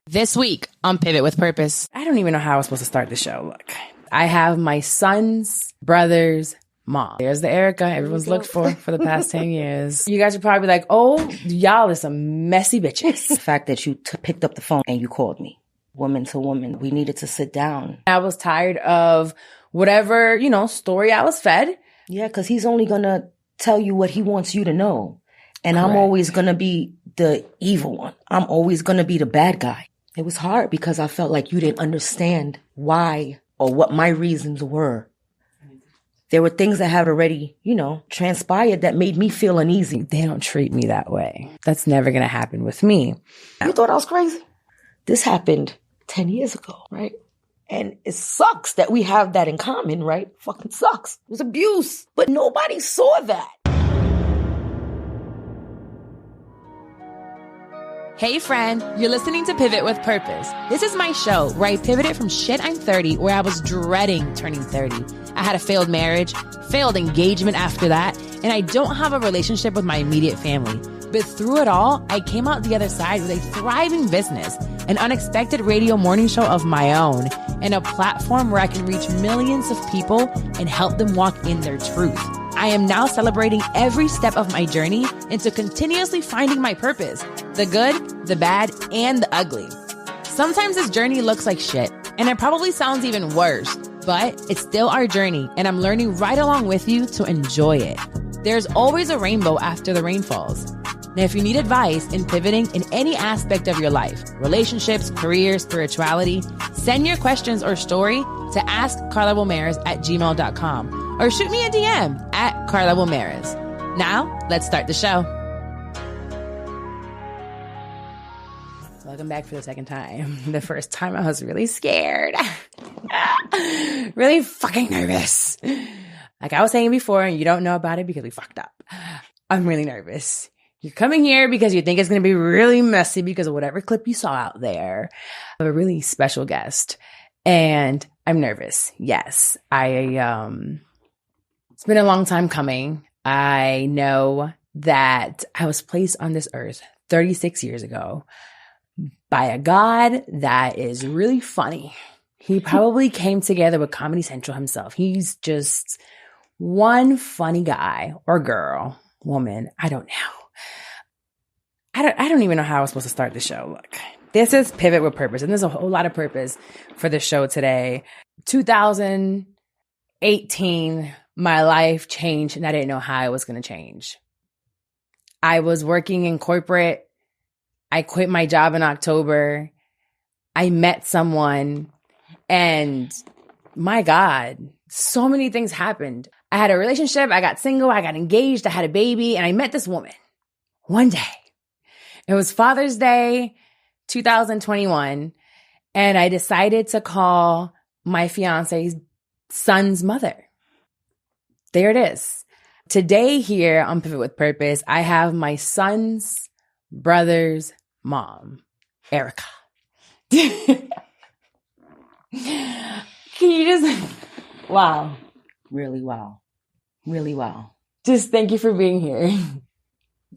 This week on Pivot with Purpose, I don't even know how I was supposed to start the show. Look, I have my son's brother's mom. There's the Erica everyone's looked for the past 10 years. You guys are probably like, oh, y'all are some messy bitches. The fact that you picked up the phone and you called me, woman to woman, we needed to sit down. I was tired of whatever, story I was fed. Yeah, because he's only going to tell you what he wants you to know. And correct. I'm always going to be the evil one. I'm always going to be the bad guy. It was hard because I felt like you didn't understand why or what my reasons were. There were things that had already, transpired that made me feel uneasy. They don't treat me that way. That's never going to happen with me. You thought I was crazy? This happened 10 years ago, right? And it sucks that we have that in common, right? Fucking sucks. It was abuse. But nobody saw that. Hey friend, you're listening to Pivot with Purpose. This is my show where I pivoted from shit I'm 30, where I was dreading turning 30. I had a failed marriage, failed engagement after that, and I don't have a relationship with my immediate family. But through it all, I came out the other side with a thriving business, an unexpected radio morning show of my own, and a platform where I can reach millions of people and help them walk in their truth. I am now celebrating every step of my journey into continuously finding my purpose, the good, the bad, and the ugly. Sometimes this journey looks like shit, and it probably sounds even worse, but it's still our journey, and I'm learning right along with you to enjoy it. There's always a rainbow after the rain falls. Now, if you need advice in pivoting in any aspect of your life, relationships, career, spirituality, send your questions or story to askcarlawomares@gmail.com or shoot me a DM at Carla Womares. Now, let's start the show. Welcome back for the second time. The first time I was really scared. Really fucking nervous. Like I was saying before, and you don't know about it because we fucked up. I'm really nervous. You're coming here because you think it's going to be really messy because of whatever clip you saw out there of a really special guest. And I'm nervous. Yes. It's been a long time coming. I know that I was placed on this earth 36 years ago by a God that is really funny. He probably came together with Comedy Central himself. He's just one funny guy or girl, woman. I don't know. I don't even know how I was supposed to start the show. Look, this is Pivot with Purpose, and there's a whole lot of purpose for the show today. 2018, my life changed, and I didn't know how it was going to change. I was working in corporate. I quit my job in October. I met someone, and my God, so many things happened. I had a relationship. I got single. I got engaged. I had a baby, and I met this woman one day. It was Father's Day, 2021, and I decided to call my fiance's son's mother. There it is. Today here on Pivot with Purpose, I have my son's brother's mom, Erica. Can you just... Wow. Really wow. Really wow. Just thank you for being here.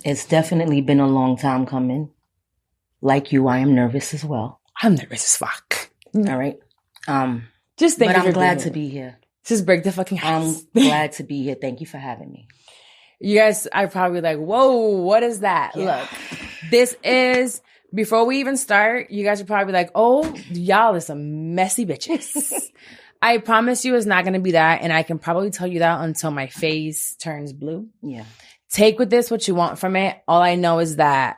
It's definitely been a long time coming. Like you, I am nervous as well. I'm nervous as fuck. All right. Just thank you but for I'm glad being to be here. Just break the fucking house. I'm glad to be here. Thank you for having me. You guys are probably like, whoa, what is that? Yeah. Look, this is, before we even start, you guys are probably like, oh, y'all are some messy bitches. I promise you it's not going to be that. And I can probably tell you that until my face turns blue. Yeah. Take with this what you want from it. All I know is that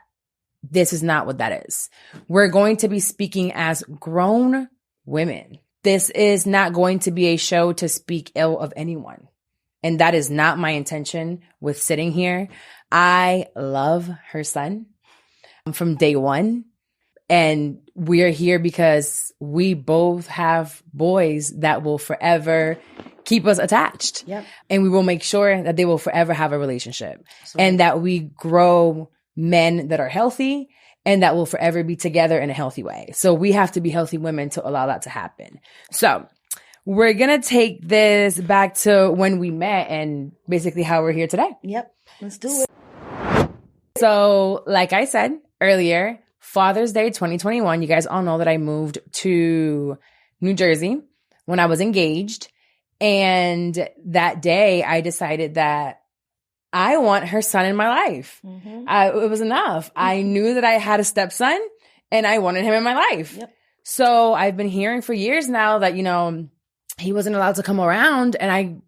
this is not what that is. We're going to be speaking as grown women. This is not going to be a show to speak ill of anyone. And that is not my intention with sitting here. I love her son from day one. And we're here because we both have boys that will forever keep us attached. Yep. And we will make sure that they will forever have a relationship. And that we grow men that are healthy and that will forever be together in a healthy way. So we have to be healthy women to allow that to happen. So we're going to take this back to when we met and basically how we're here today. Yep. Let's do it. So like I said earlier, Father's Day 2021, you guys all know that I moved to New Jersey when I was engaged. And that day I decided that I want her son in my life. Mm-hmm. It was enough. Mm-hmm. I knew that I had a stepson and I wanted him in my life. Yep. So I've been hearing for years now that, he wasn't allowed to come around. And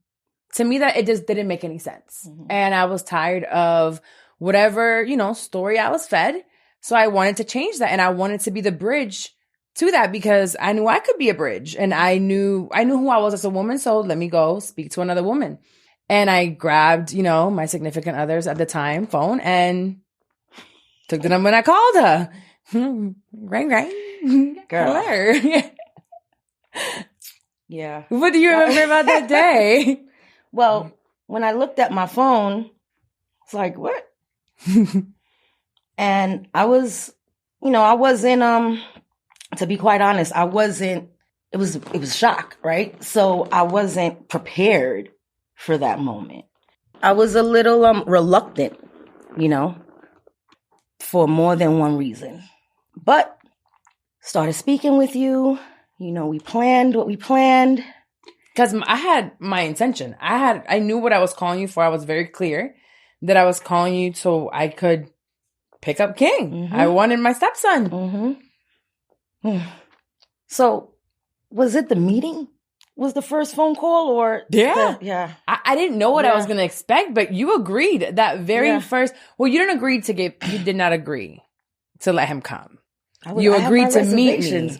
to me, that it just didn't make any sense. Mm-hmm. And I was tired of whatever, story I was fed. So I wanted to change that. And I wanted to be the bridge to that because I knew I could be a bridge and I knew who I was as a woman. So let me go speak to another woman. And I grabbed, my significant others at the time phone and took the number and I called her. Ring. Girl. Hello. Yeah. What do you remember about that day? Well, when I looked at my phone, it's like, what? And I was, I wasn't, to be quite honest, it was shock, right? So I wasn't prepared for that moment. I was a little reluctant, for more than one reason. But started speaking with you, we planned what we planned. Because I had my intention. I knew what I was calling you for. I was very clear that I was calling you so I could pick up King. Mm-hmm. I wanted my stepson. Mm-hmm. So was it the meeting? Was the first phone call or? Yeah. Yeah. I didn't know what I was going to expect, but you agreed that very first. Well, you did not agree to let him come. You agreed to meet me.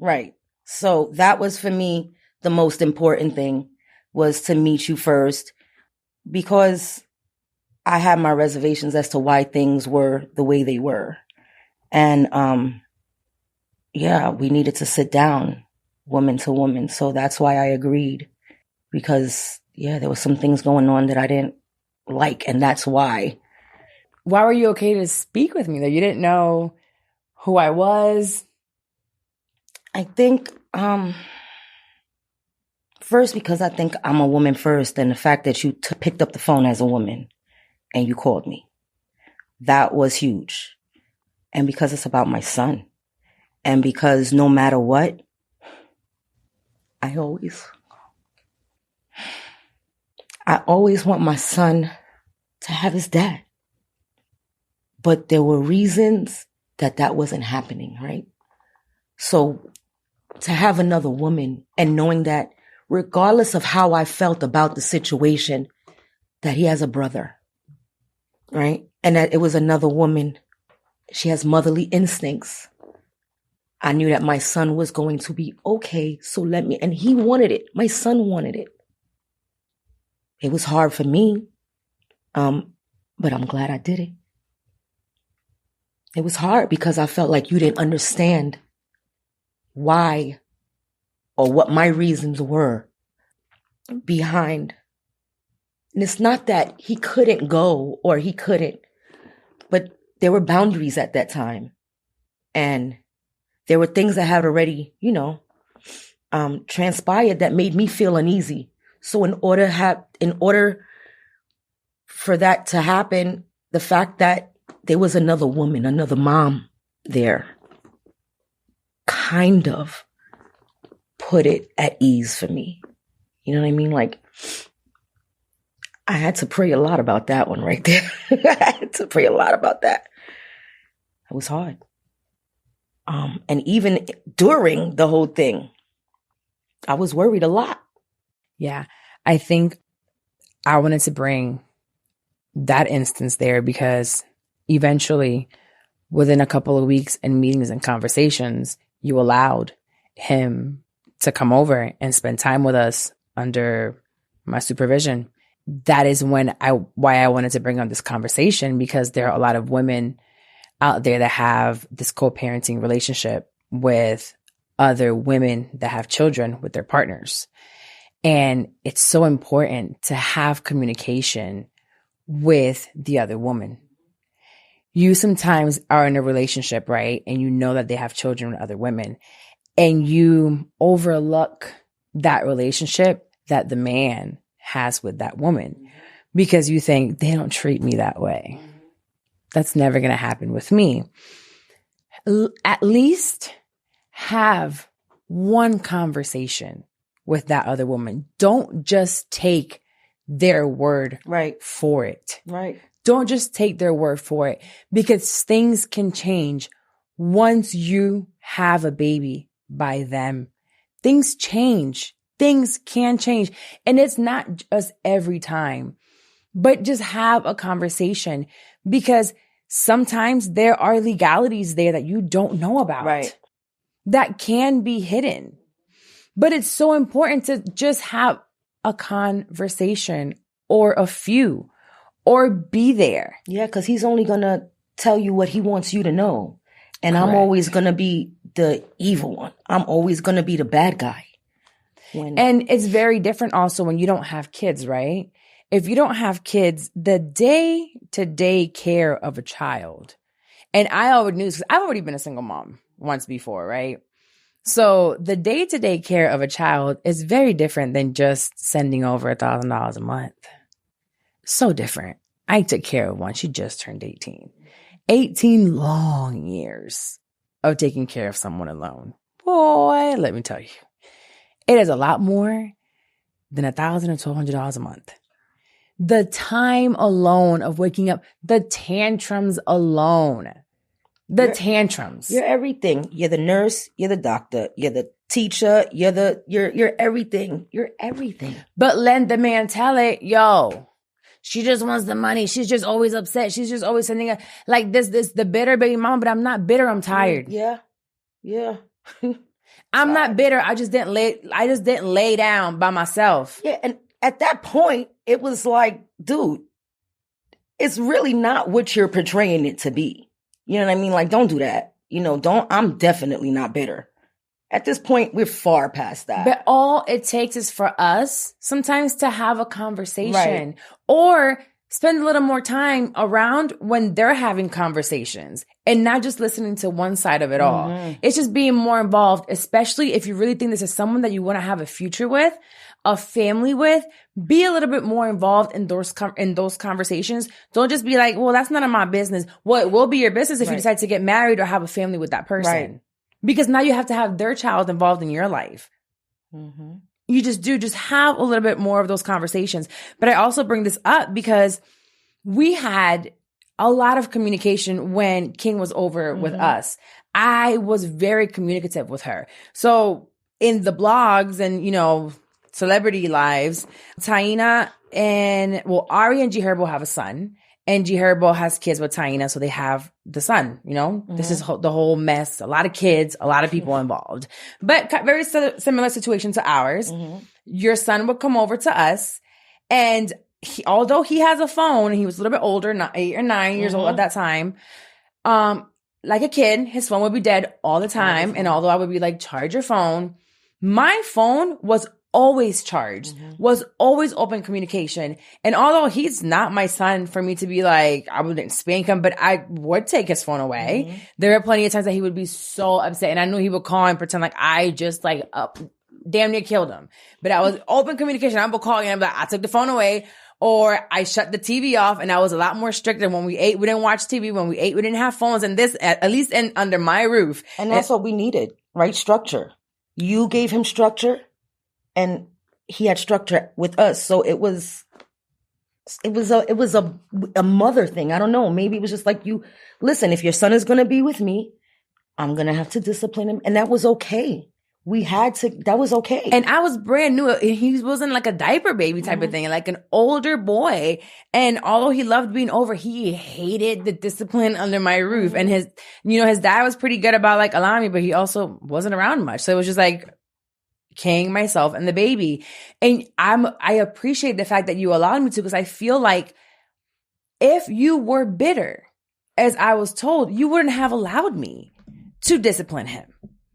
Right. So that was for me the most important thing was to meet you first because I had my reservations as to why things were the way they were. And, we needed to sit down woman to woman. So that's why I agreed because, there was some things going on that I didn't like. And that's why. Why were you okay to speak with me though? You didn't know who I was? I think, first, because I think I'm a woman first, and the fact that you picked up the phone as a woman and you called me, that was huge. And because it's about my son, and because no matter what, I always want my son to have his dad. But there were reasons that wasn't happening, right? So to have another woman and knowing that regardless of how I felt about the situation, that he has a brother, right? And that it was another woman. She has motherly instincts. I knew that my son was going to be okay. So and he wanted it. My son wanted it. It was hard for me. But I'm glad I did it. It was hard because I felt like you didn't understand why or what my reasons were behind. And it's not that he couldn't go or he couldn't, but there were boundaries at that time. And there were things that had already, transpired that made me feel uneasy. So in order for that to happen, the fact that there was another woman, another mom there, kind of put it at ease for me. You know what I mean? Like, I had to pray a lot about that one right there. I had to pray a lot about that. It was hard. And even during the whole thing, I was worried a lot. Yeah. I think I wanted to bring that instance there because eventually, within a couple of weeks and meetings and conversations, you allowed him to come over and spend time with us under my supervision. That is why I wanted to bring on this conversation, because there are a lot of women out there that have this co-parenting relationship with other women that have children with their partners. And it's so important to have communication with the other woman. You sometimes are in a relationship, right? And you know that they have children with other women, and you overlook that relationship that the man has with that woman because you think they don't treat me that way. That's never going to happen with me. At least have one conversation with that other woman. Don't just take their word for it. Right. Don't just take their word for it, because things can change once you have a baby by them. Things change. Things can change. And it's not just every time, but just have a conversation, because sometimes there are legalities there that you don't know about. Right. That can be hidden. But it's so important to just have a conversation or a few, or be there. Yeah, because he's only going to tell you what he wants you to know. And Correct. I'm always going to be the evil one. I'm always going to be the bad guy. And it's very different also when you don't have kids, right? If you don't have kids, the day-to-day care of a child, and I already knew, because I've already been a single mom once before, right? So the day-to-day care of a child is very different than just sending over $1,000 a month. So different. I took care of one. She just turned 18. 18 long years of taking care of someone alone. Boy, let me tell you, it is a lot more than $1,000 or $1,200 a month. The time alone of waking up, the tantrums alone. Tantrums. You're everything. You're the nurse. You're the doctor. You're the teacher. You're everything. You're everything. But let the man tell it, yo, she just wants the money. She's just always upset. She's just always sending a, like this, the bitter baby mama, but I'm not bitter. I'm tired. Yeah. I'm not bitter. I just didn't lay down by myself. Yeah. And at that point, it was like, dude, it's really not what you're portraying it to be. You know what I mean? Like, don't do that. I'm definitely not bitter. At this point, we're far past that. But all it takes is for us sometimes to have a conversation, or spend a little more time around when they're having conversations and not just listening to one side of it all. It's just being more involved, especially if you really think this is someone that you want to have a future with, a family with. Be a little bit more involved in those conversations. Don't just be like, well, that's none of my business. Well, it will be your business if you decide to get married or have a family with that person. Right. Because now you have to have their child involved in your life. You just have a little bit more of those conversations. But I also bring this up because we had a lot of communication when King was over with us. I was very communicative with her. So in the blogs and, celebrity lives, Taina Ari and G Herbo have a son, and G Herbo has kids with Taina, so they have the son, This is the whole mess. A lot of kids, a lot of people involved, but very similar situation to ours. Your son would come over to us, and although he has a phone, he was a little bit older, not 8 or 9 years old at that time. Like a kid, his phone would be dead all the time. And although I would be like, charge your phone, my phone was always charged, was always open communication. And although he's not my son for me to be like, I wouldn't spank him, but I would take his phone away. There were plenty of times that he would be so upset. And I knew he would call and pretend like I just damn near killed him. But I was open communication. I would call and I'm like, I took the phone away, or I shut the TV off. And I was a lot more strict. And when we ate, we didn't watch TV. When we ate, we didn't have phones. And this, at least under my roof. And that's what we needed, right? Structure. You gave him structure, and he had structure with us. So it was a mother thing. I don't know. Maybe it was just like, listen, if your son is going to be with me, I'm going to have to discipline him. And that was okay. That was okay. And I was brand new. He wasn't like a diaper baby type of thing, like an older boy. And although he loved being over, he hated the discipline under my roof. And his dad was pretty good about like allowing me, but he also wasn't around much. So it was just like King, myself, and the baby. And I appreciate the fact that you allowed me to, because I feel like if you were bitter, as I was told, you wouldn't have allowed me to discipline him.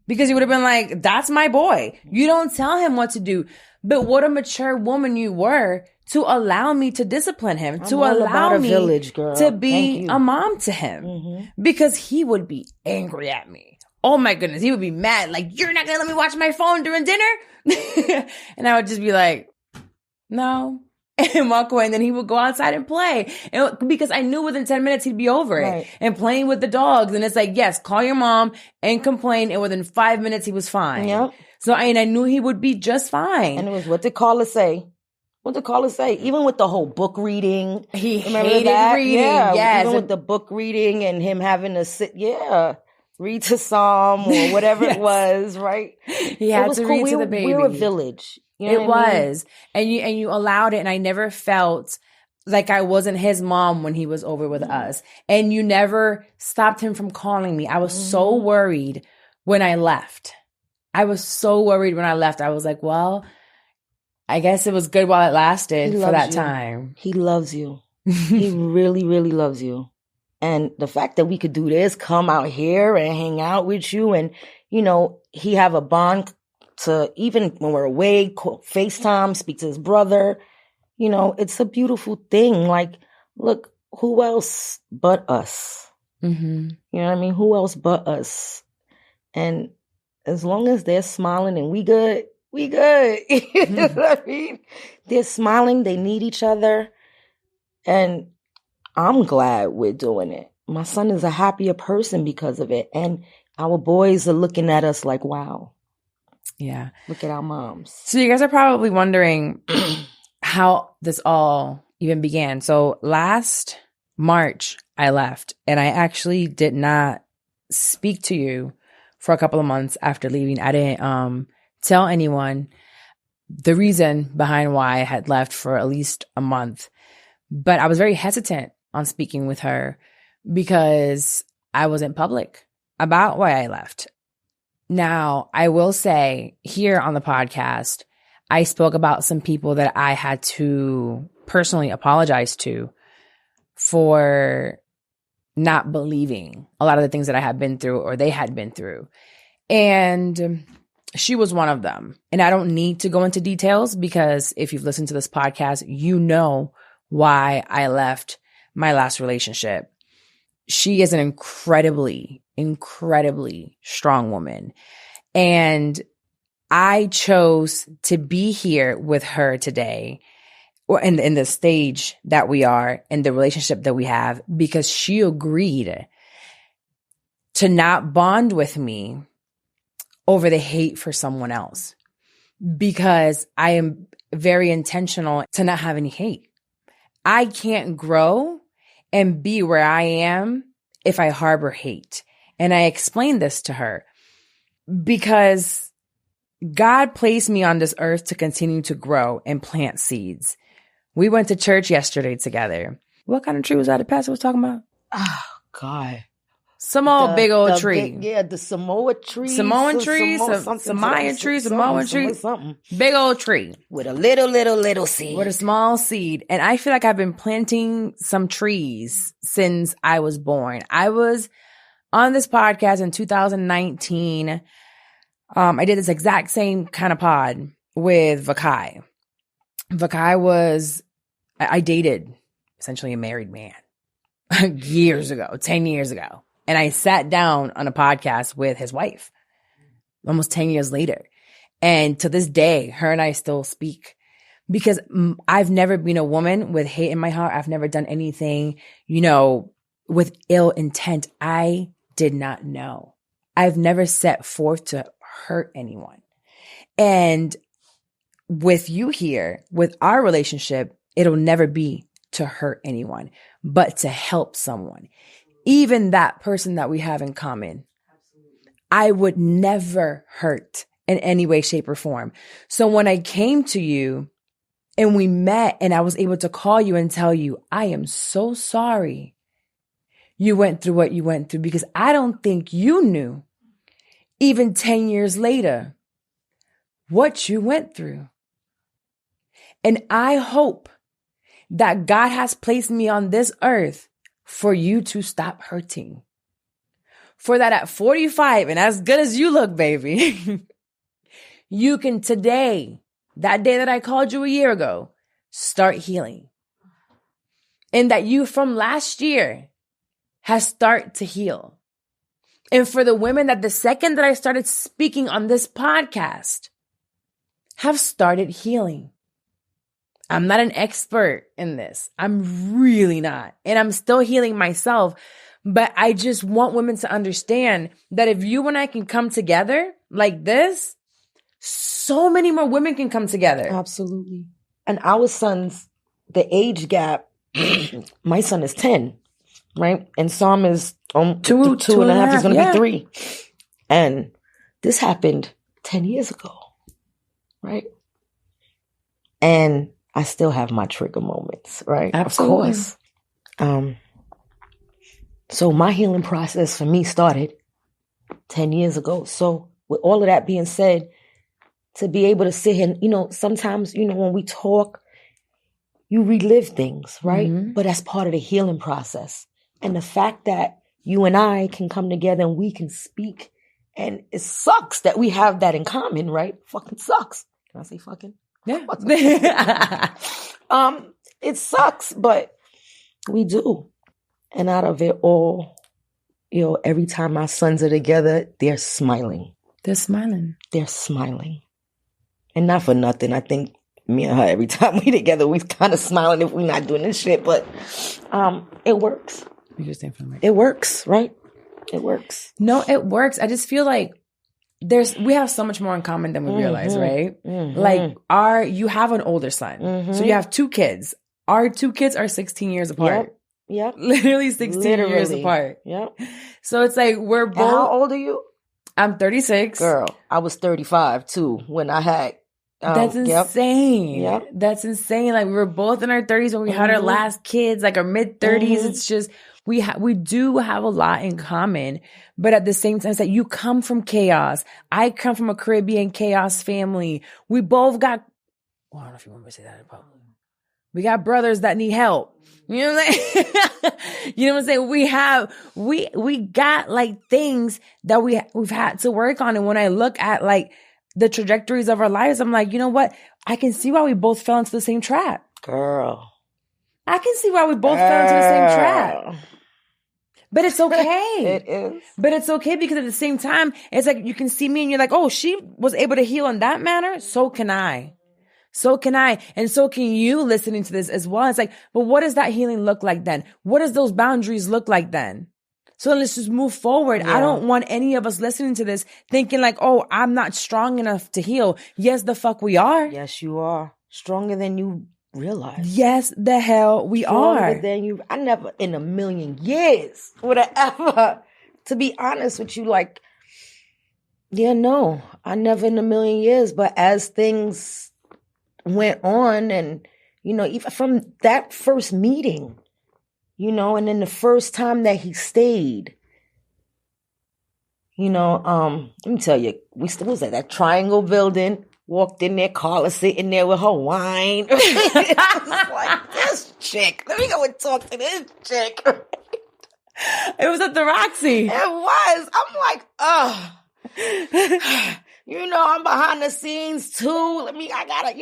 Because you would have been like, that's my boy. You don't tell him what to do. But what a mature woman you were to allow me to discipline him, to allow me to be a mom to him. Because he would be angry at me. Oh my goodness. He would be mad. Like, you're not going to let me watch my phone during dinner? And I would just be like, no. and walk away. And then he would go outside and play. And because I knew within 10 minutes he'd be over it and playing with the dogs. And it's like, yes, call your mom and complain. And within 5 minutes, he was fine. Yep. So I knew he would be just fine. And it was what the caller say. What the caller say? Even with the whole book reading. He hated reading. Yeah. Yes. Even with the book reading and him having to sit, read to Psalm or whatever it was, right? He had to read to the baby. We were a village. You know it was. I mean? And you allowed it. And I never felt like I wasn't his mom when he was over with us. And you never stopped him from calling me. I was so worried when I left. I was like, well, I guess it was good while it lasted for that time. He loves you. He really, really loves you. And the fact that we could do this, come out here and hang out with you, and, he have a bond to, even when we're away, FaceTime, speak to his brother, it's a beautiful thing. Like, look, who else but us? Mm-hmm. You know what I mean? Who else but us? And as long as they're smiling and we good. You know what I mean? They're smiling. They need each other. And I'm glad we're doing it. My son is a happier person because of it. And our boys are looking at us like, wow. Yeah. Look at our moms. So you guys are probably wondering how this all even began. So last March, I left. And I actually did not speak to you for a couple of months after leaving. I didn't tell anyone the reason behind why I had left for at least a month. But I was very hesitant on speaking with her because I wasn't public about why I left. Now, I will say here on the podcast, I spoke about some people that I had to personally apologize to for not believing a lot of the things that I had been through or they had been through. And she was one of them. And I don't need to go into details because if you've listened to this podcast, you know why I left my last relationship. She is an incredibly, incredibly strong woman. And I chose to be here with her today, or in the stage that we are, in the relationship that we have, because she agreed to not bond with me over the hate for someone else, because I am very intentional to not have any hate. I can't grow and be where I am if I harbor hate. And I explained this to her because God placed me on this earth to continue to grow and plant seeds. We went to church yesterday together. What kind of tree was that the pastor was talking about? Oh, God. Some old big old tree. The Samoa tree. Samoan tree. Samoan tree. Samoan tree. Big old tree. With a little seed. With a small seed. And I feel like I've been planting some trees since I was born. I was on this podcast in 2019. I did this exact same kind of pod with Vakai. I dated essentially a married man years ago, 10 years ago. And I sat down on a podcast with his wife almost 10 years later. And to this day, her and I still speak because I've never been a woman with hate in my heart. I've never done anything, with ill intent. I did not know. I've never set forth to hurt anyone. And with you here, with our relationship, it'll never be to hurt anyone, but to help someone. Even that person that we have in common, I would never hurt in any way, shape, or form. So when I came to you and we met and I was able to call you and tell you, I am so sorry you went through what you went through, because I don't think you knew, even 10 years later, what you went through. And I hope that God has placed me on this earth for you to stop hurting. For that at 45, and as good as you look, baby, you can today, that day that I called you a year ago, start healing. And that you from last year has started to heal. And for the women that the second that I started speaking on this podcast have started healing. I'm not an expert in this. I'm really not. And I'm still healing myself. But I just want women to understand that if you and I can come together like this, so many more women can come together. Absolutely. And our sons, the age gap, my son is 10, right? And Sam is two and a half. He's going to be 3. And this happened 10 years ago, right? And I still have my trigger moments, right? Absolutely. Of course. So my healing process for me started 10 years ago. So with all of that being said, to be able to sit here and, sometimes, when we talk, you relive things, right? Mm-hmm. But that's part of the healing process. And the fact that you and I can come together and we can speak, and it sucks that we have that in common, right? Fucking sucks. Can I say fucking? Yeah. It sucks, but we do. And out of it all, every time my sons are together, they're smiling. They're smiling. They're smiling. And not for nothing. I think me and her, every time we together, we kind of smiling if we're not doing this shit. But it works. It works, right? It works. No, it works. I just feel like we have so much more in common than we realize, right? Mm-hmm. Like you have an older son. So you have 2 kids. Our 2 kids are 16 years apart. Yep. Literally 16 years apart. Yep. So it's like we're both. And how old are you? I'm 36. Girl, I was 35 too when I had. That's insane. Yep. That's insane. Like we were both in our 30s when we had our last kids, like our mid 30s. It's just we do have a lot in common, but at the same time, it's like you come from chaos. I come from a Caribbean chaos family. We both got. Well, I don't know if you want me to say that in public. We got brothers that need help. You know what I'm saying? You know what I'm saying? We got like things that we've had to work on. And when I look at like the trajectories of our lives, I'm like, you know what? I can see why we both fell into the same trap. Girl. I can see why we both fell into the same trap. But it's okay. It is. But it's okay because at the same time, it's like you can see me and you're like, oh, she was able to heal in that manner. So can I. So can I. And so can you listening to this as well. It's like, but what does that healing look like then? What does those boundaries look like then? So let's just move forward. Yeah. I don't want any of us listening to this thinking like, oh, I'm not strong enough to heal. Yes, the fuck we are. Yes, you are. Stronger than you realize. Yes, the hell we are. Stronger than you. I never in a million years would have ever, to be honest with you, like, yeah, no, I never in a million years. But as things went on and, even from that first meeting, and then the first time that he stayed, let me tell you, we still was at that Triangle building, walked in there, Carla sitting there with her wine. Like, this chick, let me go and talk to this chick. It was at the Roxy. It was. I'm like, ugh. I'm behind the scenes too. I gotta,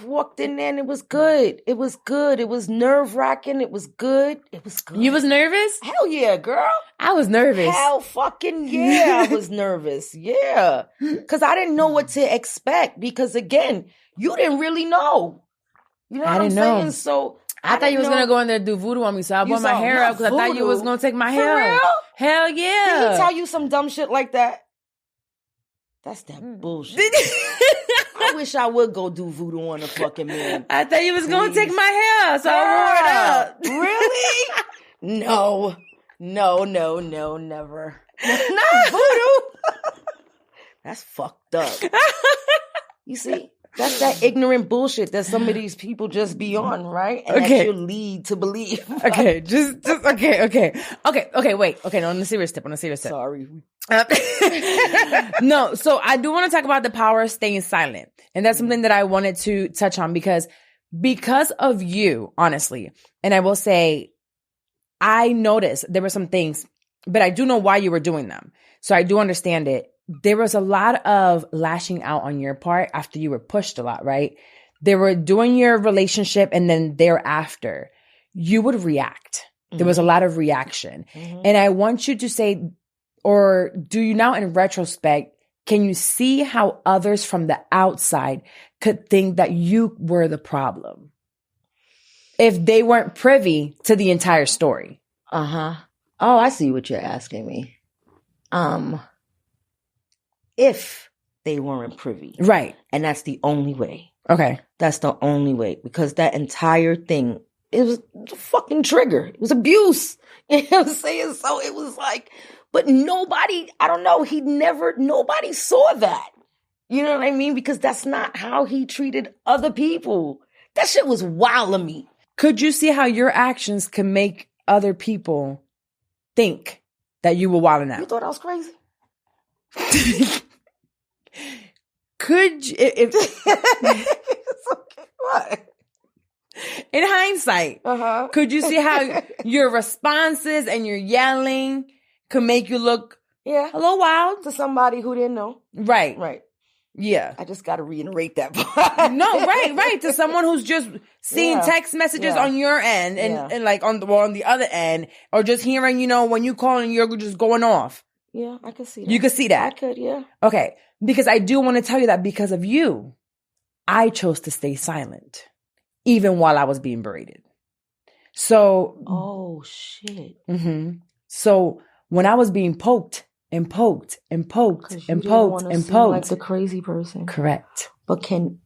walked in there and it was good. It was good. It was nerve-wracking. It was good. It was good. You was nervous? Hell yeah, girl. I was nervous. Hell fucking yeah, I was nervous. Yeah. Because I didn't know what to expect because, again, you didn't really know. You know what I'm saying? Know. So I thought you was going to go in there and do voodoo on me, so I brought my hair up because I thought you was going to take my hair. For real? Hell yeah. Did he tell you some dumb shit like that? That's that bullshit. I wish I would go do voodoo on a fucking man. I thought you was going to take my hair, so I wore it up. Really? No, never. Not voodoo. That's fucked up. You see? That's that ignorant bullshit that some of these people just be on, right? And that you lead to believe. Okay, just okay, wait. Okay, no, on a serious tip. Sorry. No, so I do want to talk about the power of staying silent. And that's something that I wanted to touch on because of you, honestly. And I will say, I noticed there were some things, but I do know why you were doing them. So I do understand it. There was a lot of lashing out on your part after you were pushed a lot, right? They were doing your relationship and then thereafter, you would react. Mm-hmm. There was a lot of reaction. Mm-hmm. And I want you to say, or do you now in retrospect, can you see how others from the outside could think that you were the problem if they weren't privy to the entire story? Uh-huh. Oh, I see what you're asking me. If they weren't privy. Right. And that's the only way. Okay. That's the only way. Because that entire thing, it was a fucking trigger. It was abuse. You know what I'm saying? So it was like, but nobody, I don't know, nobody saw that. You know what I mean? Because that's not how he treated other people. That shit was wild to me. Could you see how your actions can make other people think that you were wilding out? You thought I was crazy? Could you, if It's okay. What? in hindsight, could you see how your responses and your yelling could make you look a little wild to somebody who didn't know? Right. Right. Yeah. I just got to reiterate that part. No, right. To someone who's just seeing text messages on your end and like on the other end, or just hearing, when you call and you're just going off. Yeah, I could see that. You could see that. I could, yeah. Okay. Because I do want to tell you that because of you, I chose to stay silent, even while I was being berated. So. Oh, shit. Mm-hmm. So when I was being poked and poked and poked and poked and poked. Like the crazy person. Correct. But and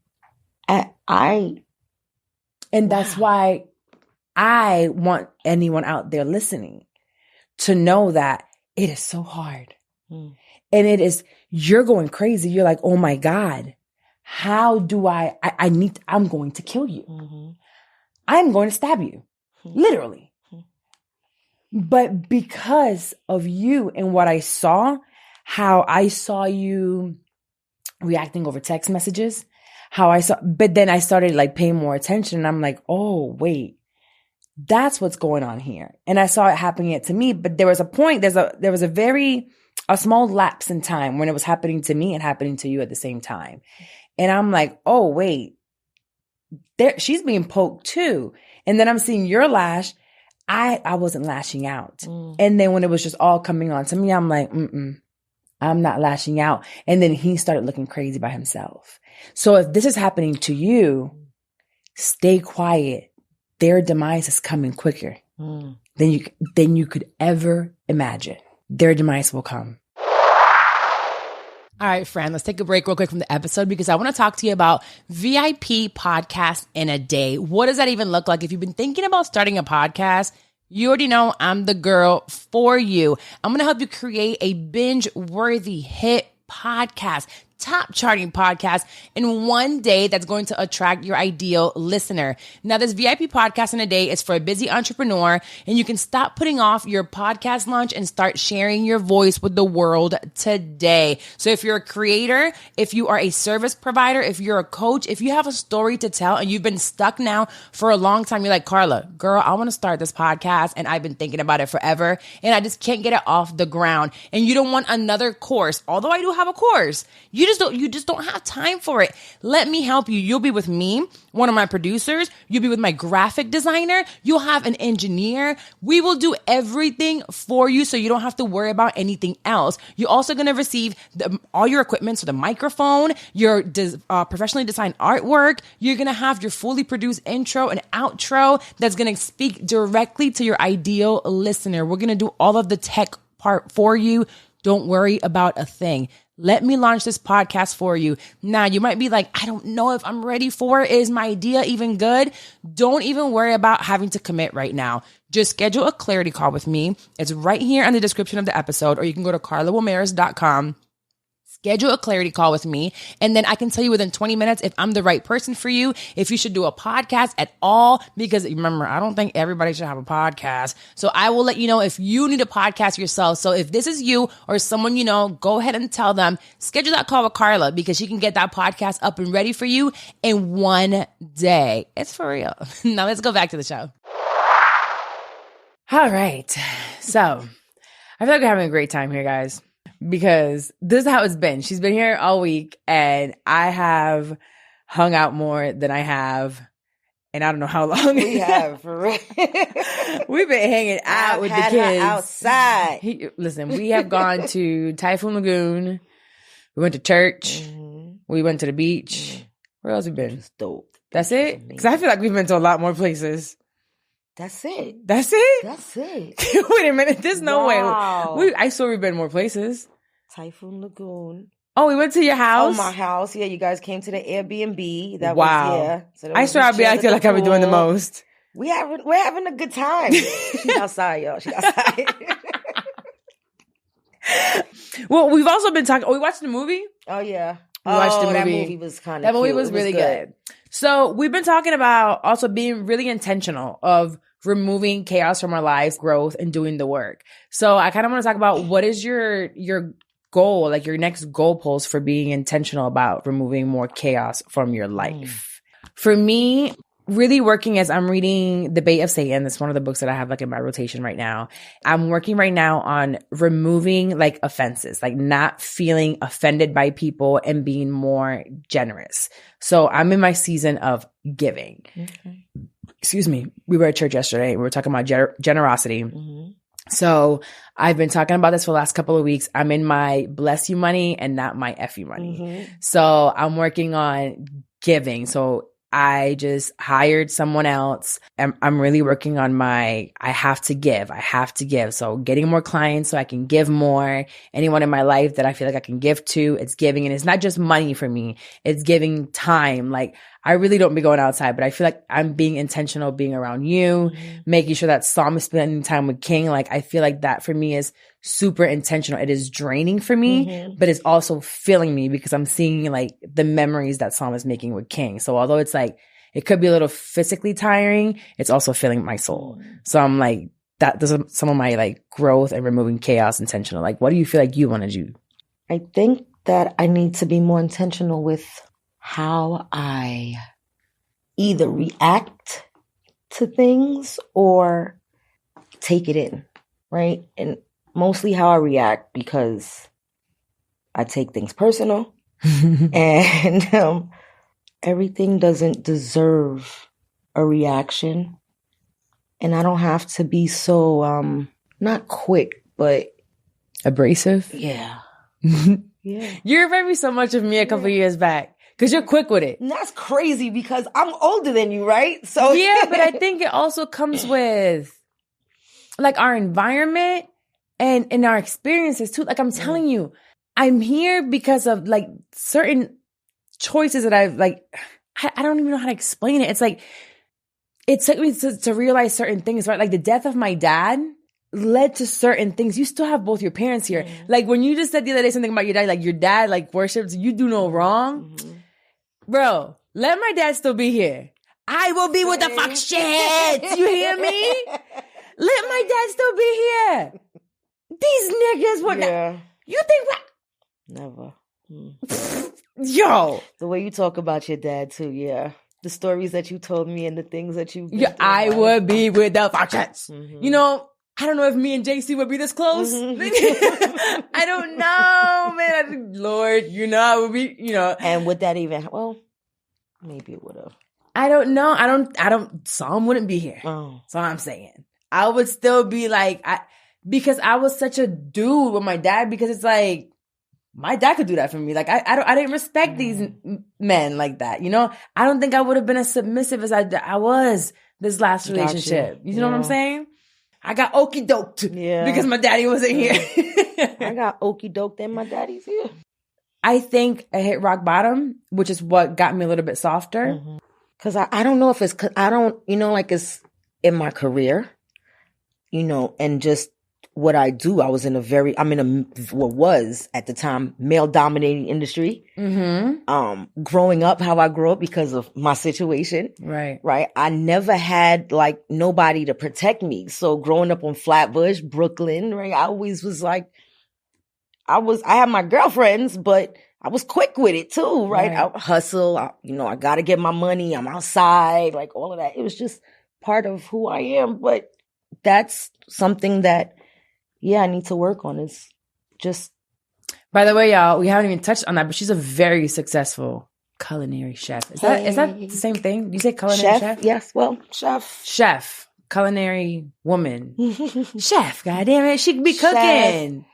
that's why I want anyone out there listening to know that it is so hard. And you're going crazy. You're like, oh my God, how do I'm going to kill you. Mm-hmm. I'm going to stab you. Literally. But because of you and what I saw, how I saw you reacting over text messages, but then I started like paying more attention and I'm like, oh, wait, that's what's going on here. And I saw it happening to me, but there was a point, there was a small lapse in time when it was happening to me and happening to you at the same time. And I'm like, oh, wait, she's being poked too. And then I'm seeing your lash. I wasn't lashing out. And then when it was just all coming on to me, I'm like, I'm not lashing out. And then he started looking crazy by himself. So if this is happening to you, stay quiet. Their demise is coming quicker than you could ever imagine. Their demise will come. All right, friend, let's take a break real quick from the episode because I want to talk to you about VIP podcast in a day. What does that even look like? If you've been thinking about starting a podcast, you already know I'm the girl for you. I'm going to help you create a binge-worthy hit podcast, top charting podcast in one day that's going to attract your ideal listener. Now, this VIP podcast in a day is for a busy entrepreneur, and you can stop putting off your podcast launch and start sharing your voice with the world today. So if you're a creator, if you are a service provider, if you're a coach, if you have a story to tell and you've been stuck now for a long time, you're like, Carla, girl, I want to start this podcast and I've been thinking about it forever and I just can't get it off the ground. And you don't want another course, although I do have a course. You just don't have time for it. Let me help you. You'll be with me, one of my producers. You'll be with my graphic designer. You'll have an engineer. We will do everything for you so you don't have to worry about anything else. You're also going to receive all your equipment, so the microphone, your professionally designed artwork. You're going to have your fully produced intro and outro that's going to speak directly to your ideal listener. We're going to do all of the tech part for you. Don't worry about a thing. Let me launch this podcast for you. Now, you might be like, I don't know if I'm ready for it. Is my idea even good? Don't even worry about having to commit right now. Just schedule a clarity call with me. It's right here in the description of the episode, or you can go to carlawomaris.com. Schedule a clarity call with me, and then I can tell you within 20 minutes if I'm the right person for you, if you should do a podcast at all, because remember, I don't think everybody should have a podcast. So I will let you know if you need a podcast yourself. So if this is you or someone you know, go ahead and tell them, schedule that call with Carla because she can get that podcast up and ready for you in one day. It's for real. Now let's go back to the show. All right. So I feel like we're having a great time here, guys. Because this is how it's been. She's been here all week and I have hung out more than I have. And I don't know how long we have, for real. We've been hanging out with the kids. Outside. Listen, we have gone to Typhoon Lagoon. We went to church. We went to the beach. Where else we been? Just dope. That's it? Because I feel like we've been to a lot more places. That's it. That's it? That's it. Wait a minute. There's no Wow. way. I swear we've been more places. Typhoon Lagoon. Oh, we went to your house? Oh, my house. Yeah, you guys came to the Airbnb. That wow. was, yeah. So I swear I'll be acting like I've been doing the most. We're having a good time. She's outside, y'all. She's outside. Well, we've also been talking. Oh, we watched the movie? Oh, yeah. We watched the movie. That movie was kind of That movie was really good. So we've been talking about also being really intentional of removing chaos from our lives, growth, and doing the work. So I kind of want to talk about what is your goal, like your next goalpost for being intentional about removing more chaos from your life. For me, really working as I'm reading The Bait of Satan. That's one of the books that I have like in my rotation right now. I'm working right now on removing like offenses, like not feeling offended by people and being more generous. So I'm in my season of giving. Okay. Excuse me. We were at church yesterday. We were talking about generosity. Mm-hmm. So I've been talking about this for the last couple of weeks. I'm in my bless you money and not my F you money. Mm-hmm. So I'm working on giving. So I just hired someone else. I'm really working on I have to give. So getting more clients so I can give more. Anyone in my life that I feel like I can give to, it's giving. And it's not just money for me. It's giving time. Like I really don't be going outside, but I feel like I'm being intentional being around you, making sure that Psalm is spending time with King. Like I feel like that for me is super intentional. It is draining for me, but it's also filling me because I'm seeing like the memories that Psalm is making with King. So although it's like, it could be a little physically tiring, it's also filling my soul. So I'm like, those are some of my like growth and removing chaos intentional. Like, what do you feel like you want to do? I think that I need to be more intentional with how I either react to things or take it in, right? And mostly how I react because I take things personal and everything doesn't deserve a reaction. And I don't have to be so, not quick, but abrasive. Yeah. Yeah. You remind me so much of me a couple years back because you're quick with it. And that's crazy because I'm older than you, right? So yeah, but I think it also comes with like our environment and in our experiences too. Like I'm telling you, I'm here because of like certain choices that I've like, I don't even know how to explain it. It's like, it took me to realize certain things, right? Like the death of my dad led to certain things. You still have both your parents here. Like when you just said the other day something about your dad, like your dad like worships, you do no wrong. Bro, let my dad still be here. I will be with the fuck shit. You hear me? Let my dad still be here. These niggas would not. You think what? Never. Yo. The way you talk about your dad too, yeah. The stories that you told me and the things that you I would be with the fuck shits. You know, I don't know if me and JC would be this close. I don't know, man. Lord, you know, I would be, you know. And would that even, well, maybe it would have. I don't know. I don't, Psalm wouldn't be here. Oh. That's what I'm saying. I would still be like, because I was such a dude with my dad because it's like, my dad could do that for me. Like, I didn't respect these men like that, you know? I don't think I would have been as submissive as I was this last relationship. You know what I'm saying? I got okie doked because my daddy wasn't here. I got okie doked and my daddy's here. I think I hit rock bottom, which is what got me a little bit softer. Because I don't know if it's, I don't, you know, like it's in my career, you know, and just what I do. I'm in what was at the time male dominating industry. Growing up, how I grew up because of my situation. Right. I never had like nobody to protect me. So growing up on Flatbush, Brooklyn, right. I always was like, I had my girlfriends, but I was quick with it too. Right. I hustle. I got to get my money. I'm outside, like all of that. It was just part of who I am. But that's something that, I need to work on. It's just. By the way, y'all, we haven't even touched on that, but she's a very successful culinary chef. Is that the same thing? You say culinary chef? Yes. Well, chef. Chef. Culinary woman. Chef. Goddamn it. She could be cooking.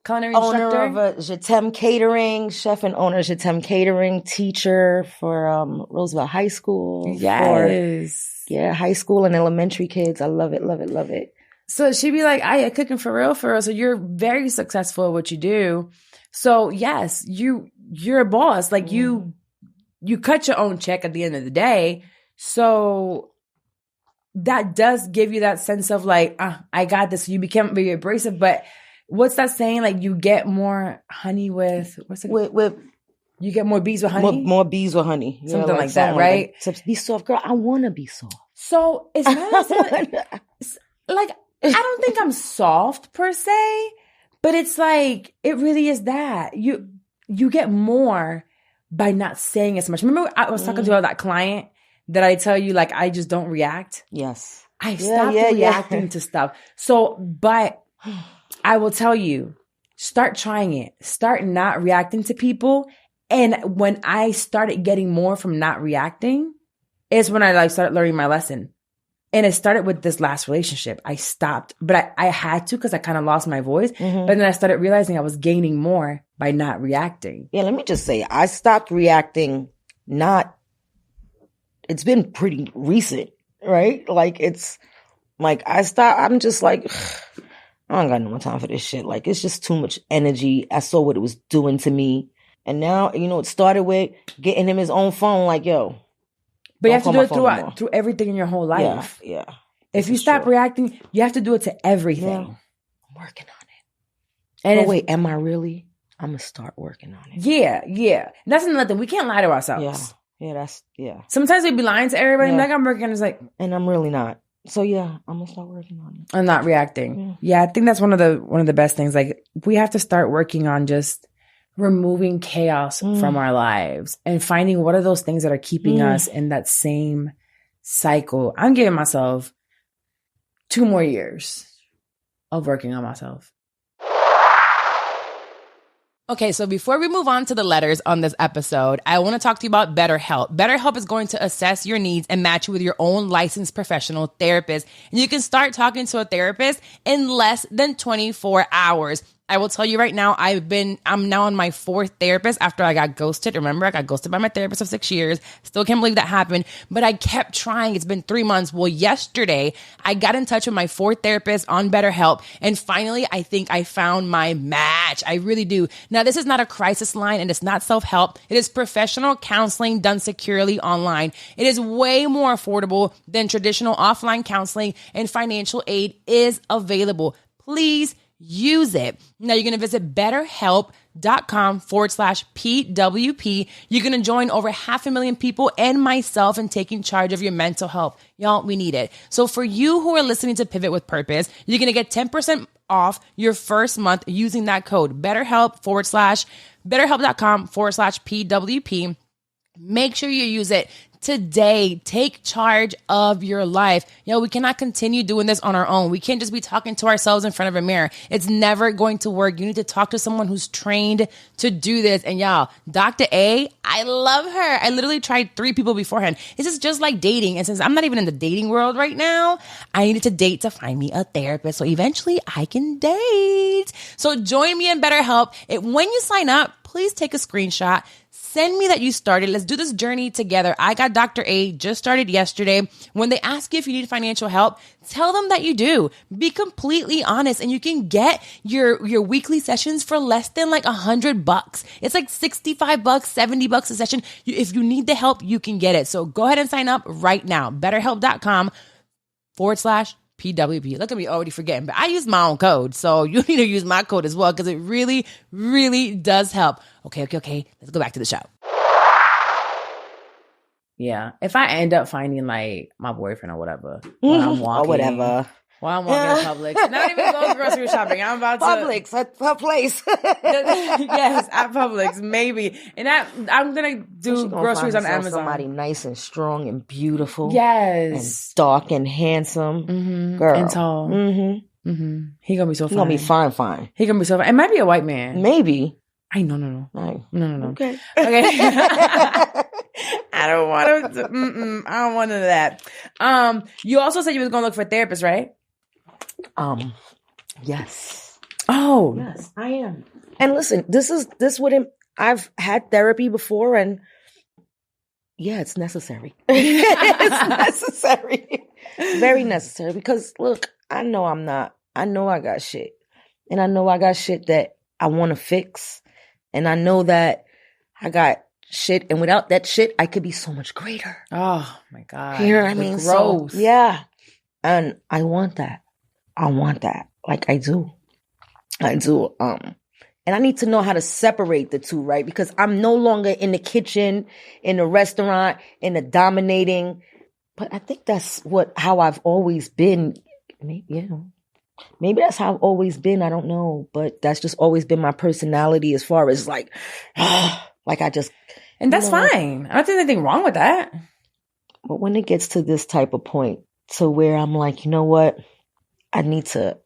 Culinary owner instructor? of a Jatem Catering, chef and owner of Jatem Catering, teacher for Roosevelt High School. Yes. High school and elementary kids. I love it, love it, love it. So she'd be like, I cooking for real, for real. So you're very successful at what you do. So yes, you're a boss. Like you cut your own check at the end of the day. So that does give you that sense of like, I got this. You become very abrasive. But what's that saying? Like you get more honey with, what's it? With you get more bees with honey? More bees with honey. Something like that, right? To be soft. Girl, I want to be soft. So it's not like, I don't think I'm soft per se, but it's like, it really is that. You get more by not saying as much. Remember I was talking to that client that I tell you, like, I just don't react? Yes. I stopped reacting to stuff. So, but I will tell you, start trying it. Start not reacting to people. And when I started getting more from not reacting, is when I started learning my lesson. And it started with this last relationship. I stopped, but I had to because I kind of lost my voice. But then I started realizing I was gaining more by not reacting. Yeah, let me just say, I stopped reacting. It's been pretty recent, right? Like I'm just like, I don't got no more time for this shit. Like, it's just too much energy. I saw what it was doing to me. And now, it started with getting him his own phone. Like, yo. But you have to do it through everything in your whole life. Yeah. If you stop reacting, you have to do it to everything. Yeah. I'm working on it. And wait, am I really? I'm going to start working on it. Yeah. That's another thing. We can't lie to ourselves. Yeah. Sometimes we be lying to everybody. Like, I'm working. It's like. And I'm really not. So yeah, I'm going to start working on it. I'm not reacting. Yeah, I think that's one of the best things. Like, we have to start working on just removing chaos from our lives and finding what are those things that are keeping us in that same cycle. I'm giving myself 2 more years of working on myself. Okay, so before we move on to the letters on this episode, I want to talk to you about BetterHelp. BetterHelp is going to assess your needs and match you with your own licensed professional therapist. And you can start talking to a therapist in less than 24 hours. I will tell you right now, I'm now on my 4th therapist after I got ghosted. Remember, I got ghosted by my therapist of 6 years. Still can't believe that happened, but I kept trying. It's been 3 months. Well, yesterday I got in touch with my 4th therapist on BetterHelp. And finally, I think I found my match. I really do. Now, this is not a crisis line and it's not self-help. It is professional counseling done securely online. It is way more affordable than traditional offline counseling, and financial aid is available. Please use it. Now you're going to visit betterhelp.com/PWP. You're going to join over 500,000 people and myself in taking charge of your mental health. Y'all, we need it. So for you who are listening to Pivot with Purpose, you're going to get 10% off your first month using that code betterhelp.com/PWP. Make sure you use it today. Take charge of your life. We cannot continue doing this on our own. We can't just be talking to ourselves in front of a mirror. It's never going to work. You need to talk to someone who's trained to do this. And y'all, Dr. A, I love her. I literally tried 3 people beforehand. This is just like dating. And since I'm not even in the dating world right now, I needed to date to find me a therapist. So eventually I can date. So join me in BetterHelp. When you sign up, please take a screenshot. Send me that you started. Let's do this journey together. I got Dr. A, just started yesterday. When they ask you if you need financial help, tell them that you do. Be completely honest, and you can get your weekly sessions for less than like $100. It's like $65, $70 a session. If you need the help, you can get it. So go ahead and sign up right now. BetterHelp.com/PWP. Look at me already forgetting, but I use my own code. So you need to use my code as well because it really, really does help. Okay. Let's go back to the show. Yeah. If I end up finding like my boyfriend or whatever, when I'm walking. Or whatever. While I'm walking in Publix. Not even go grocery shopping. I'm about to. Publix, her place. Yes, at Publix, maybe. And I'm going to do groceries on Amazon. Somebody nice and strong and beautiful. Yes. And dark and handsome. Mm-hmm. Girl. And tall. Mm-hmm. Mm-hmm. He going to be so fine. He going to be fine. He going to be so fine. It might be a white man. Maybe. No. Okay. I don't want to. I don't want none of that. You also said you was going to look for a therapist, right? Yes. Oh. Yes, I am. And listen, this wouldn't, I've had therapy before, and yeah, it's necessary. It's necessary. Very necessary. Because look, I know I got shit. And I know I got shit that I want to fix. And I know that I got shit, and without that shit, I could be so much greater. Oh my God. You know what I mean? Growth. So, yeah. And I want that. Like I do. And I need to know how to separate the two, right? Because I'm no longer in the kitchen, in the restaurant, in the dominating. But I think that's how I've always been. Maybe that's how I've always been. I don't know. But that's just always been my personality, as far as like I just. And that's fine. I don't think there's anything wrong with that. But when it gets to this type of point, to where I'm like, you know what? I need to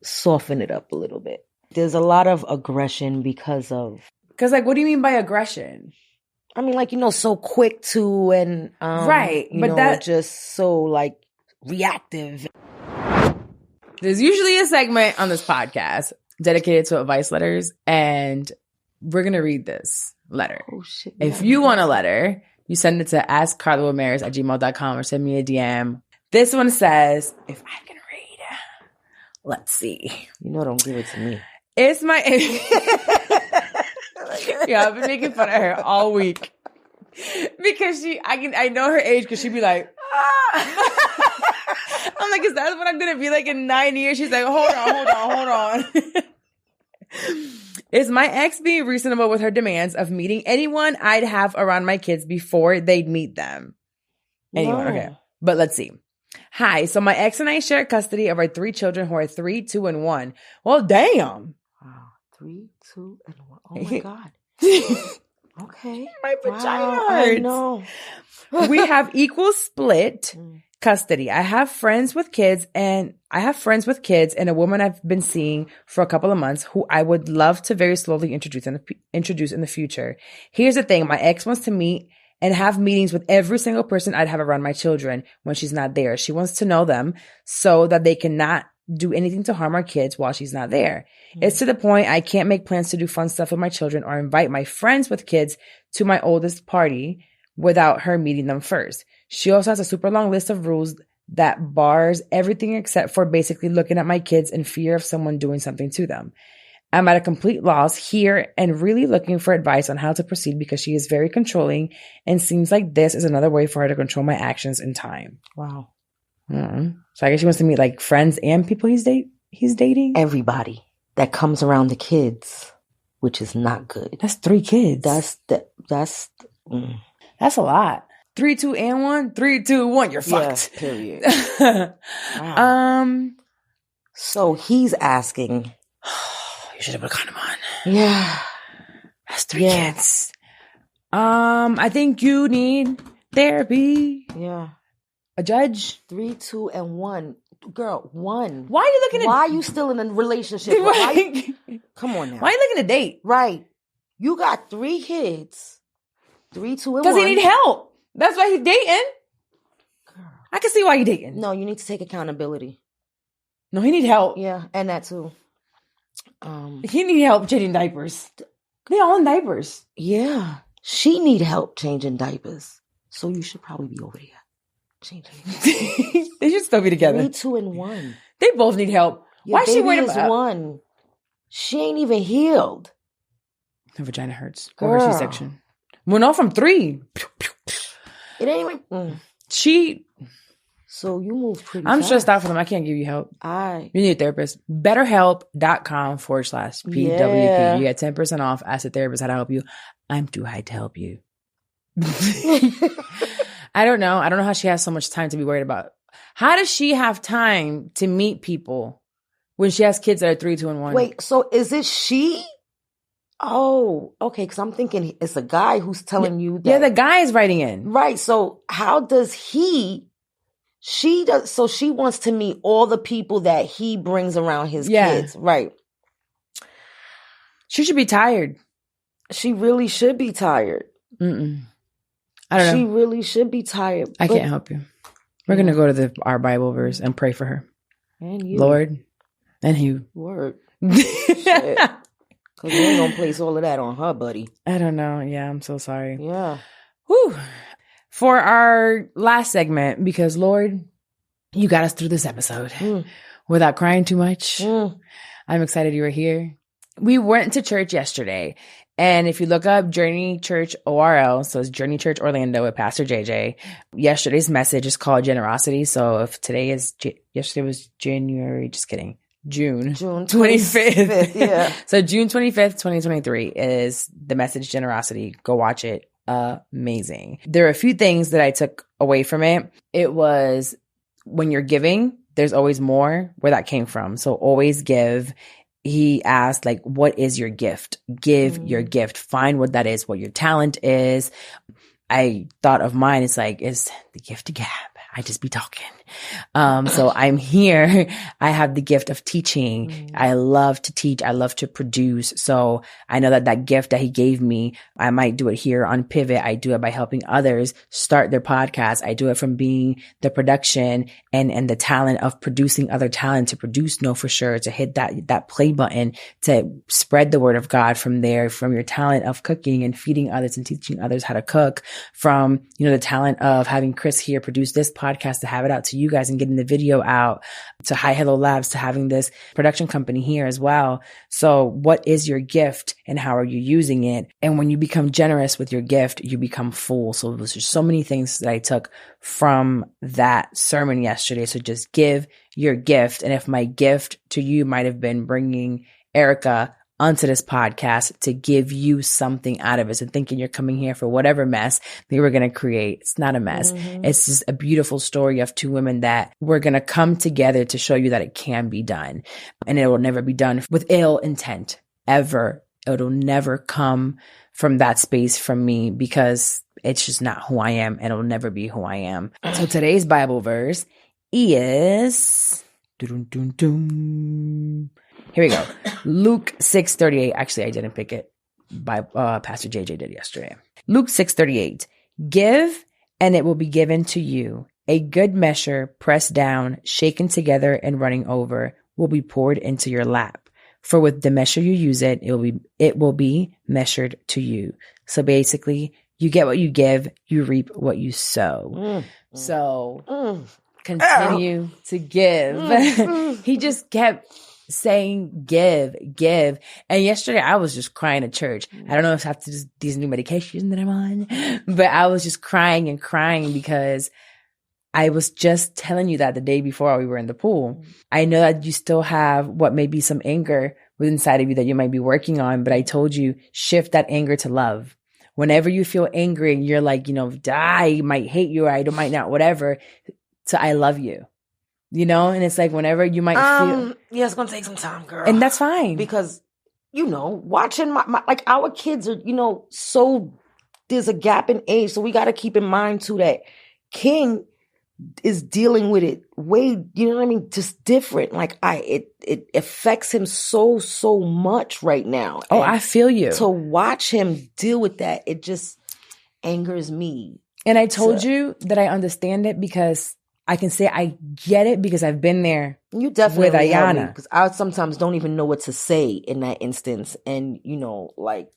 soften it up a little bit. There's a lot of aggression because, like, what do you mean by aggression? I mean, like, so quick to, and, right. But that just so like reactive. There's usually a segment on this podcast dedicated to advice letters, and we're going to read this letter. Oh, shit. If you want a letter, you send it to askcarlawamaris@gmail.com or send me a DM. This one says, if I can read, let's see. Don't give it to me. It's my... Yeah, I've been making fun of her all week. Because I know her age, because she'd be like... I'm like, is that what I'm going to be like in 9 years? She's like, hold on. Is my ex being reasonable with her demands of meeting anyone I'd have around my kids before they'd meet them? Anyone, okay. But let's see. Hi, so my ex and I share custody of our 3 children who are 3, 2, and 1. Well, damn. Wow, 3, 2, and 1. Oh my God. Okay. My vagina hurts. I know. We have equal split custody. I have friends with kids and a woman I've been seeing for a couple of months who I would love to very slowly introduce in the future. Here's the thing. My ex wants to meet and have meetings with every single person I'd have around my children when she's not there. She wants to know them so that they cannot do anything to harm our kids while she's not there. It's to the point I can't make plans to do fun stuff with my children or invite my friends with kids to my oldest party without her meeting them first. She also has a super long list of rules that bars everything except for basically looking at my kids in fear of someone doing something to them. I'm at a complete loss here and really looking for advice on how to proceed because she is very controlling and seems like this is another way for her to control my actions in time. Wow. So I guess she wants to meet like friends and people he's dating? Everybody that comes around the kids, which is not good. That's 3 kids. That's a lot. 3, 2, and 1. 3, 2, 1. You're fucked. Yeah, period. Wow. So he's asking. You should have put a condom on. Yeah. That's 3 kids. I think you need therapy. Yeah. A judge. 3, 2, and 1. Girl, 1. Why are you looking at? Why are you still in a relationship? Come on now. Why are you looking to date? Right. You got 3 kids. 3, 2, and 1. Because he need help. That's why he's dating. Girl. I can see why he's dating. No, you need to take accountability. No, he need help. Yeah, and that too. He need help changing diapers. They all in diapers. Yeah. She need help changing diapers. So you should probably be over there. Changing. They should still be together. 3, 2, and 1. They both need help. Your why is she worried about 1? She ain't even healed. Her vagina hurts. Girl. Over C-section. Well, no, from 3. It ain't even. So you move pretty I'm fast. stressed out for them. I can't give you help. You need a therapist. BetterHelp.com/PWP. Yeah. You get 10% off. Ask a therapist how to help you. I'm too high to help you. I don't know. I don't know how she has so much time to be worried about. How does she have time to meet people when she has kids that are 3, 2, and 1? Wait, so is it she? Oh, okay. Because I'm thinking it's a guy who's telling you that. Yeah, the guy is writing in. Right. So how does he? So she wants to meet all the people that he brings around his kids. Right. She should be tired. She really should be tired. I don't know. She really should be tired. I can't help you. We're going to go to our Bible verse and pray for her. And you. Lord, and you. Word. Shit. Cause we ain't gonna place all of that on her, buddy. I don't know. Yeah, I'm so sorry. Yeah. Whew. For our last segment, because Lord, you got us through this episode without crying too much. I'm excited you were here. We went to church yesterday. And if you look up Journey Church ORL, so it's Journey Church Orlando with Pastor JJ, yesterday's message is called Generosity. So if today is, yesterday was January, just kidding. June 25th. Yeah. So June 25th, 2023 is the message Generosity. Go watch it. Amazing. There are a few things that I took away from it. It was when you're giving, there's always more, where that came from. So always give. He asked, like, what is your gift? Give your gift. Find what that is, what your talent is. I thought of mine. It's like, it's the gift to gab. I just be talking. So I'm here. I have the gift of teaching. I love to teach. I love to produce. So I know that that gift that he gave me, I might do it here on Pivot. I do it by helping others start their podcast. I do it from being the production and the talent of producing other talent to produce Know For Sure, to hit that play button, to spread the word of God from there, from your talent of cooking and feeding others and teaching others how to cook, from, the talent of having Chris here produce this podcast, to have it out to you guys and getting the video out, to Hi Hello Labs, to having this production company here as well. So what is your gift and how are you using it? And when you become generous with your gift, you become full. So there's just so many things that I took from that sermon yesterday. So just give your gift. And if my gift to you might have been bringing Erica onto this podcast to give you something out of it, and thinking you're coming here for whatever mess they were going to create. It's not a mess. It's just a beautiful story of two women that we're going to come together to show you that it can be done. And it will never be done with ill intent, ever. It'll never come from that space from me, because it's just not who I am, and it'll never be who I am. So today's Bible verse is... Here we go. Luke 6:38. Actually, I didn't pick it. Pastor JJ did yesterday. Luke 6:38. Give, and it will be given to you. A good measure, pressed down, shaken together, and running over, will be poured into your lap. For with the measure you use it will be measured to you. So basically, you get what you give, you reap what you sow. Continue to give. He just kept saying, give. And yesterday I was just crying at church. I don't know if it's after these new medications that I'm on, but I was just crying because I was just telling you that the day before we were in the pool. I know that you still have what may be some anger within inside of you that you might be working on, but I told you, shift that anger to love. Whenever you feel angry and you're like, I might hate you, or I might not, whatever, to I love you. And it's like whenever you might feel... Yeah, it's going to take some time, girl. And that's fine. Because, watching my like our kids are, so there's a gap in age. So we got to keep in mind too that King is dealing with it way, just different. Like it affects him so much right now. Oh, I feel you. To watch him deal with that, it just angers me. And I told you that I understand it, because I can say I get it, because I've been there. You definitely with Ayana. Because I sometimes don't even know what to say in that instance, and like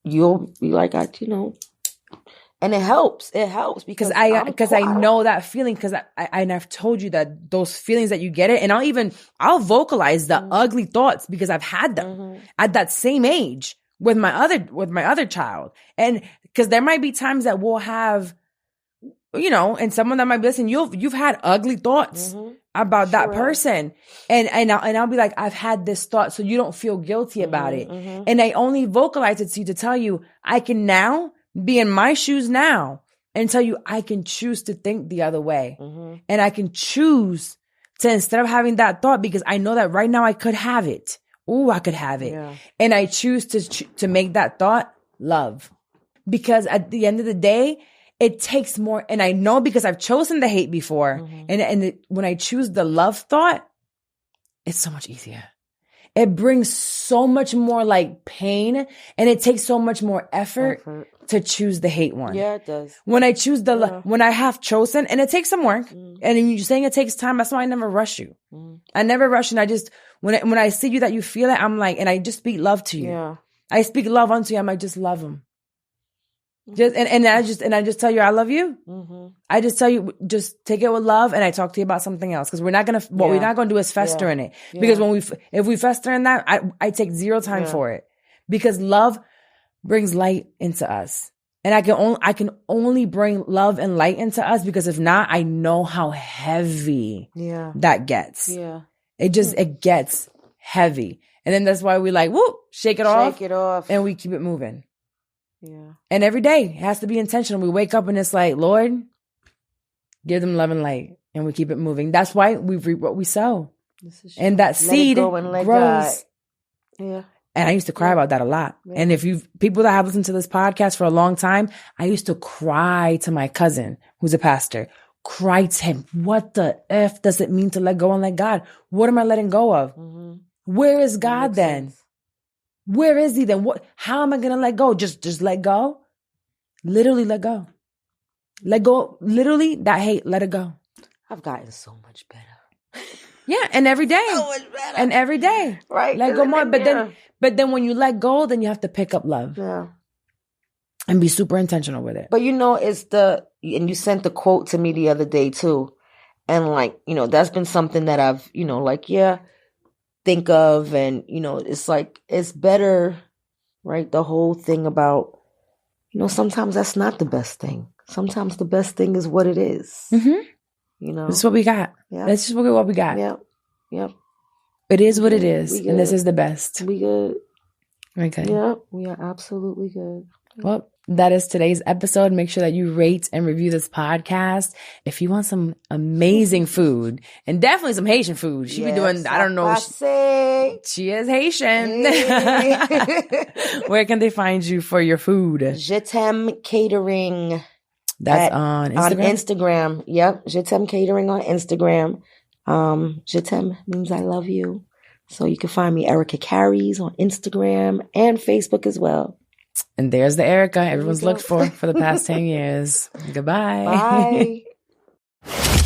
you'll be like, and it helps. It helps because I know that feeling, because I've told you that those feelings that you get it, and I'll vocalize the ugly thoughts because I've had them at that same age with my other child, and because there might be times that we'll have. And someone that might be listening, you've had ugly thoughts about that person. And I'll be like, I've had this thought, so you don't feel guilty about it. And I only vocalize it to you to tell you, I can now be in my shoes now and tell you I can choose to think the other way. And I can choose to, instead of having that thought, because I know that right now I could have it. Ooh, I could have it. Yeah. And I choose to make that thought love. Because at the end of the day, it takes more, and I know because I've chosen the hate before, and when I choose the love thought, it's so much easier. it brings so much more like pain, and it takes so much more effort to choose the hate one. Yeah, it does. When I choose when I have chosen, and it takes some work, and you're saying it takes time, that's why I never rush you. I never rush, and I just, when I see you that you feel it, I'm like, and I just speak love to you. Yeah. I speak love unto you. I'm like, just love him. And I just tell you I love you. I just tell you, just take it with love, and I talk to you about something else, because we're not gonna do is fester in it. Because if we fester in that, I take zero time for it, because love brings light into us, and I can only bring love and light into us, because if not, I know how heavy that gets. Yeah, it gets heavy, and then that's why we like shake it off, and we keep it moving. Yeah. And every day it has to be intentional. We wake up and it's like, Lord, give them love and light, and we keep it moving. That's why we reap what we sow. And that seed grows. God. Yeah. And I used to cry about that a lot. Yeah. And if people that have listened to this podcast for a long time, I used to cry to my cousin, who's a pastor, cry to him. What the F does it mean to let go and let God? What am I letting go of? Where is God then? Sense. Where is he then? How am I going to let go? Just let go? Literally let go. Let go. Literally, that hate, let it go. I've gotten so much better. Yeah, and every day. So much better. And every day. Right. Let go more. But then when you let go, then you have to pick up love. Yeah. And be super intentional with it. But and you sent the quote to me the other day too. And like, that's been something that I've, think of, and it's like, it's better, right? The whole thing about, sometimes that's not the best thing. Sometimes the best thing is what it is. This is what we got. Yeah. That's just what we got. Yep. It is what it is, and this is the best. We good. Okay. Yep, we are absolutely good. Well, that is today's episode. Make sure that you rate and review this podcast. If you want some amazing food, and definitely some Haitian food, she be doing, I don't know. She is Haitian. Hey. Where can they find you for your food? Je t'aime catering. That's on Instagram? On Instagram. Yep. Je t'aime catering on Instagram. Je t'aime means I love you. So you can find me, Erica Carries, on Instagram and Facebook as well. And there's the Erica everyone's looked for the past 10 years. Goodbye. Bye.